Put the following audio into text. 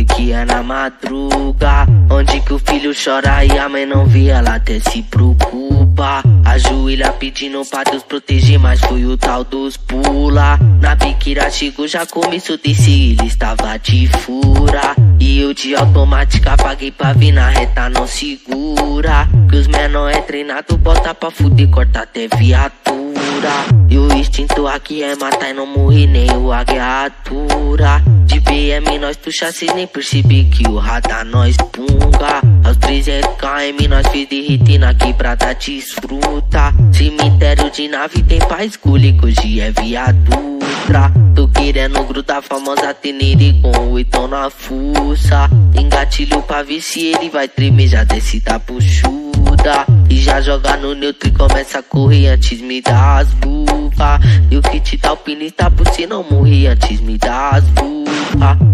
foi que é na madruga, onde que o filho chora e a mãe não vê, ela até se preocupa. Ajoelha pedindo pra Deus proteger, mas foi o tal dos pula. Na biqueira chegou, já começou a descer, ele estava de fura. E eu de automática paguei pra vir na reta, não segura. Que os menor é treinado, bota pra fuder, corta até viatura. E o instinto aqui é matar e não morrer nem o aguiatura. De BM nós puxa, cês nem perceber que o radar nós punga. Aos 300 km nós fez derreter na quebrada desfruta. Cemitério de nave tem pra escolher que hoje é viatura. Tô querendo grudar famosa Tenere com 8 na fuça. Engatilho pra ver se ele vai tremer, já desce da puxuda. E já joga no neutro e começa a correr antes me dá as luvas. E o que te dá alpinista por você não morrer antes me dá as luvas.